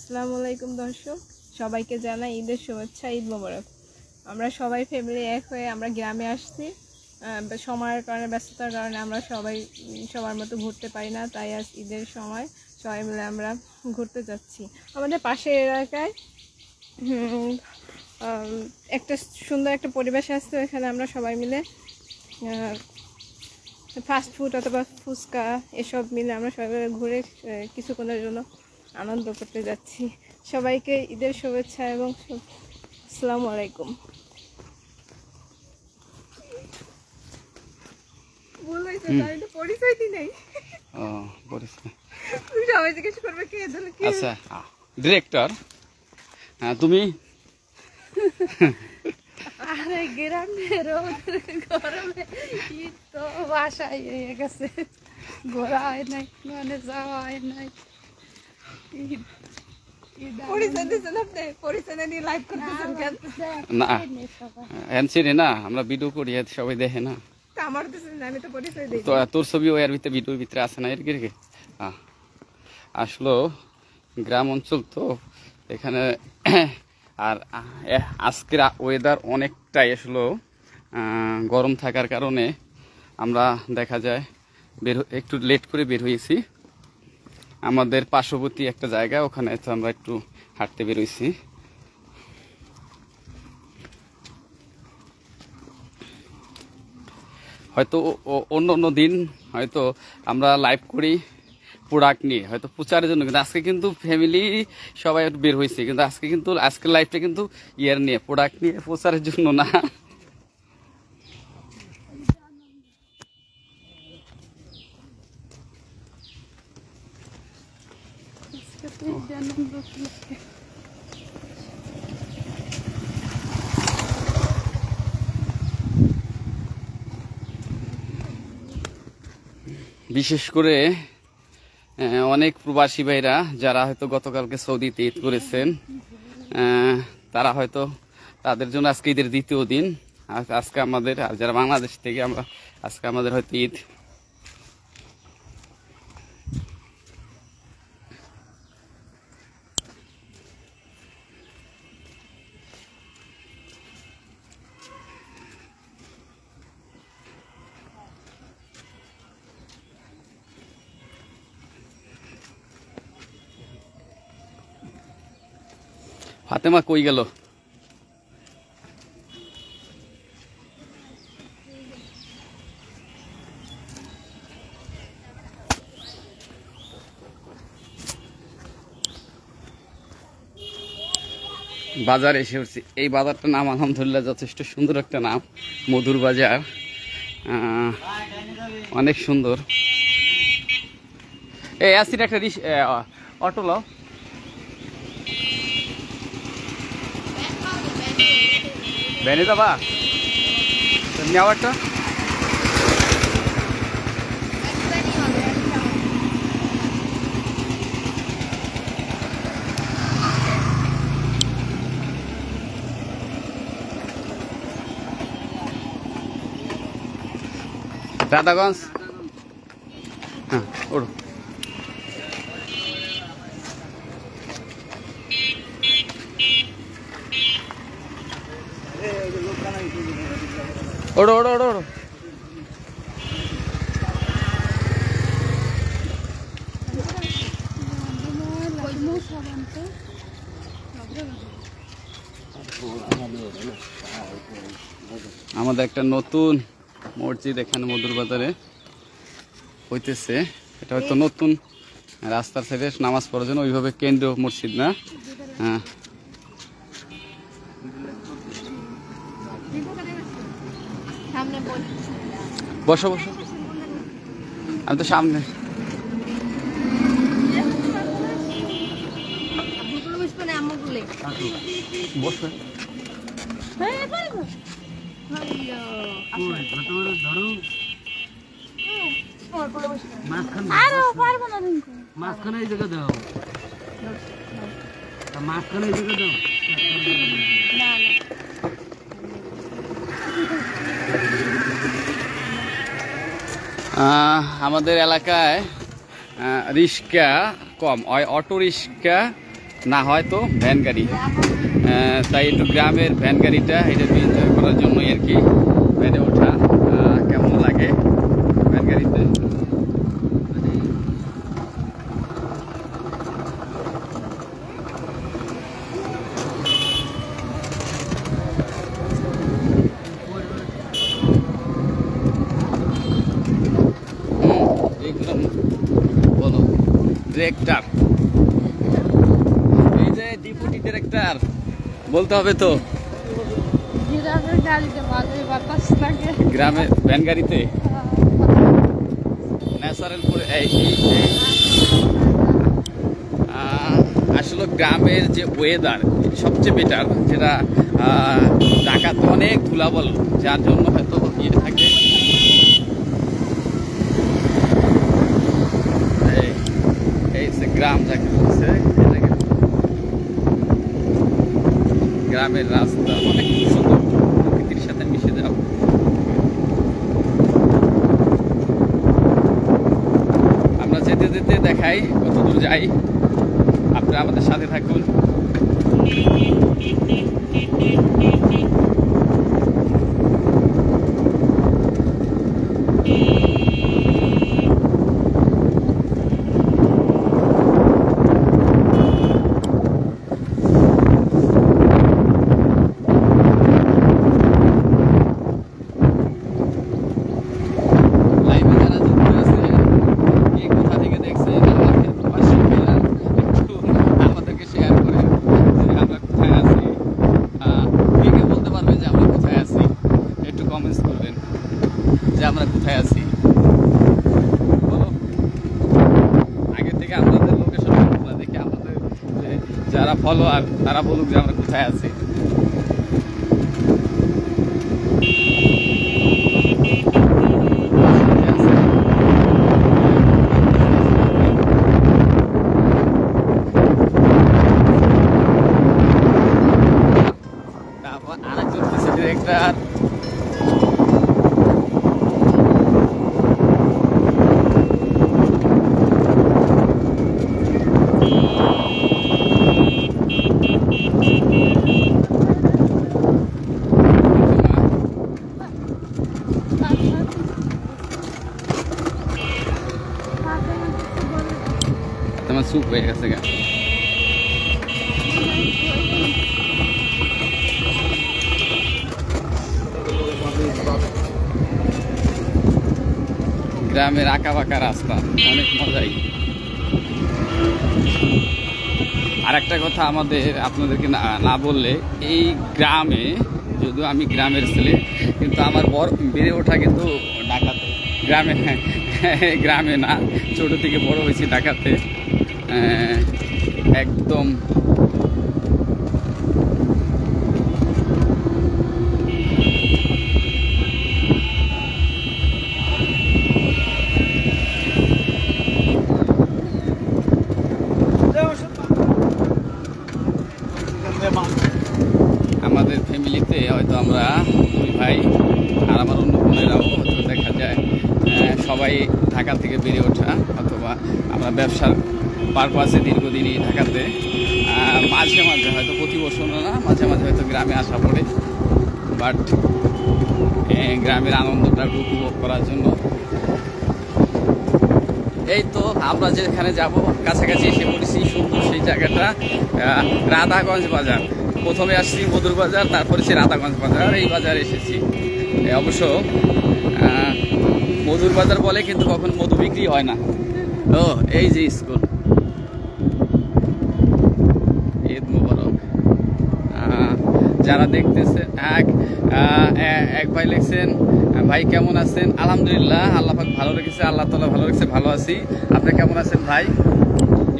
আসসালামু আলাইকুম দর্শক, সবাইকে জানাই ঈদের শুভেচ্ছা, ঈদ মোবারক। আমরা সবাই ফ্যামিলি এক হয়ে আমরা গ্রামে আসছি। সময়ের কারণে, ব্যস্ততার কারণে আমরা সবাই সবার মতো ঘুরতে পারি না, তাই আজ ঈদের সময় সবাই মিলে আমরা ঘুরতে যাচ্ছি। আমাদের পাশের এলাকায় একটা সুন্দর একটা পরিবেশ আসছে, এখানে আমরা সবাই মিলে ফাস্ট ফুড অথবা ফুচকা এসব মিলে আমরা সবাই ঘুরে কিছুক্ষণের জন্য আনন্দ করতে যাচ্ছি। সবাইকে ঈদের শুভেচ্ছা এবং আসসালামু আলাইকুম। পরিচয় নেই, সবাই জিজ্ঞেস করবে কে। আচ্ছা, ডিরেক্টর তুমি? আরে গ্রামের গরমে ঈদ তো বাসায় হয়ে গেছে, ঘোরা হয় নাই, মানে যাওয়া হয় নাই। না আমরা ভিডিও করি, সবাই দেখে না। তোর ছবি ওর ভিতরে ভিডিওর ভিতরে আছে না? এর আসলো গ্রাম অঞ্চল তো এখানে। আর আজকের ওয়েদার অনেকটাই আসলো গরম থাকার কারণে আমরা দেখা যায় একটু লেট করে বের হয়েছি। আমাদের পার্শ্ববর্তী একটা জায়গা, ওখানে তো আমরা একটু হাঁটতে বেরোইছি। হয়তো অন্য অন্য দিন হয়তো আমরা লাইভ করি প্রোডাক্ট নিয়ে, হয়তো প্রচারের জন্য, কিন্তু আজকে কিন্তু ফ্যামিলি সবাই একটু বের হয়েছে। কিন্তু আজকের লাইভটা কিন্তু ইয়ার নিয়ে, প্রোডাক্ট নিয়ে, প্রচারের জন্য না। বিশেষ করে অনেক প্রবাসী ভাইরা যারা হয়তো গতকালকে সৌদিতে ঈদ করেছেন, তারা হয়তো তাদের জন্য আজকে ঈদের দ্বিতীয় দিন। আজকে আমাদের, আর যারা বাংলাদেশ থেকে আমরা, আজকে আমাদের হয়তো ঈদ। ফাতেমা কই গেল? বাজার এসে উঠছি। এই বাজারটার নাম আলহামদুলিল্লাহ যথেষ্ট সুন্দর একটা নাম, মধুর বাজার। অনেক সুন্দর। এই আসির একটা অটো লো, ভ্যানে যাবা? নেওয়ারটা রাধাগঞ্জ। হ্যাঁ, ওড়ো। ওড়ো ওড়ো ওড়ো ওড়ো। আমাদের একটা নতুন মসজিদ এখানে মধুর বাজারে হইতেছে। এটা হয়তো নতুন রাস্তার সাইডে নামাজ পড়ার জন্য, ওইভাবে কেন্দ্রীয় মসজিদ না। হ্যাঁ, বসো বসো, আমি তো সামনে। বসো। মাঝখানে এই জায়গা দাও, মাঝখানে এই জায়গা দাও। আমাদের এলাকায় রিক্সা কম, অটো রিক্সা না হয় তো ভ্যান গাড়ি। তাই একটু গ্রামের ভ্যান গাড়িটা এটা এনজয় করার জন্যই আর কি ভ্যানে ওঠা। কেমন লাগে ভ্যান গাড়িতে? বলো ডিরেক্টর, এই যে ডিপুটি ডিরেক্টর বলতে হবে তো। গ্রামে ভ্যান গাড়িতে ন্যাচারাল আসলে গ্রামের যে ওয়েদার সবচেয়ে বেটার, যেটা ঢাকাতে অনেক ধুলাবল, যার জন্য হয়তো ইয়ে থাকে। এই যে গ্রাম যাকে বলছে, গ্রামের রাস্তা অনেক সুন্দর, প্রকৃতির সাথে মিশে যাও। আমরা যেতে যেতে দেখাই কত দূর যাই, আপনারা আমাদের সাথে থাকুন। আমরা কোথায় আছি বলো? আগে থেকে আমাদের লোকেশন দেখে আমাদের যারা ফলোয়ার তারা বলুক যে আমরা কোথায় আছি। তারপর আরেকজন কিছু ডিরেক্টর তোমার সুপ হয়ে গেছে গা। গ্রামের আঁকা বাঁকা রাস্তা অনেক মজাই। আর একটা কথা আমাদের আপনাদেরকে না বললে, এই গ্রামে যদিও আমি গ্রামের ছেলে, কিন্তু আমার বেড়ে ওঠা কিন্তু ঢাকাতে। গ্রামে গ্রামে না, ছোট থেকে বড় হয়েছি ঢাকাতে। একদম আমাদের ফ্যামিলিতে হয়তো আমরা দুই ভাই আর আমার অন্য বোনেরাও হয়তো দেখা যায় সবাই ঢাকা থেকে বেড়ে ওঠা, অথবা আমরা ব্যবসার পারপাসে দীর্ঘদিনই ঢাকাতে। মাঝে মাঝে হয়তো প্রতি বছর না, মাঝে মাঝে হয়তো গ্রামে আসা পড়ে, বাট গ্রামের আনন্দটা উপভোগ করার জন্য। এই তো আমরা যেখানে যাব কাছাকাছি এসে পড়েছি, সুন্দর সেই জায়গাটা রাধাগঞ্জ বাজার। প্রথমে আসছি মধুর বাজার, তারপরে সে রাধাগঞ্জ বাজার, এই বাজারে এসেছি। অবশ্য মধুর বাজার বলে, কিন্তু কখন মধু বিক্রি হয় না। ও এই যে স্কুল, ঈদ মোবারক। যারা দেখতেছে এক ভাই লিখছেন, ভাই কেমন আছেন? আলহামদুলিল্লাহ, আল্লাহ পাক ভালো রেখেছে, আল্লাহ তাআলা ভালো রেখেছে, ভালো আছি। আপনি কেমন আছেন ভাই?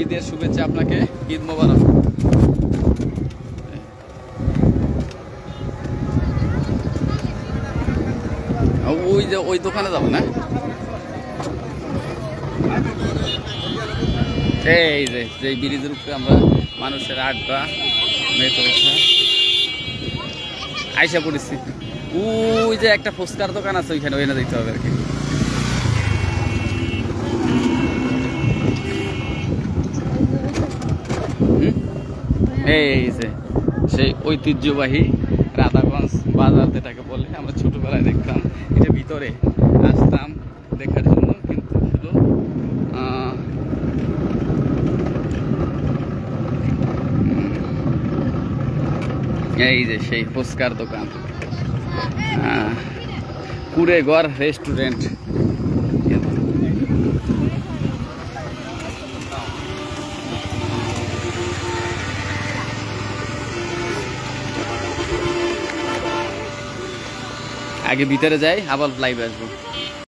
ঈদের শুভেচ্ছা আপনাকে, ঈদ মোবারক। ওই যে ওই দোকানে যাবো না, এই যে ব্রিজের উপরে আমরা মানুষের আড্ডা মেতে আইসা পড়েছি। ওই যে একটা ফুচকার দোকান আছে, ওইখানে ওইখানে দেখতে হবে আর কি। এই যে সেই ঐতিহ্যবাহী রাধাগঞ্জ বাজার যেটাকে বলে, আমরা ছোটবেলায় দেখতাম, এটা ভিতরে আসতাম দেখার জন্য, কিন্তু শুধু এই যে সেই ফুচকার দোকান, কুড়েঘর রেস্টুরেন্ট। আগে ভিতরে যাই, আবার লাইভ আসবো।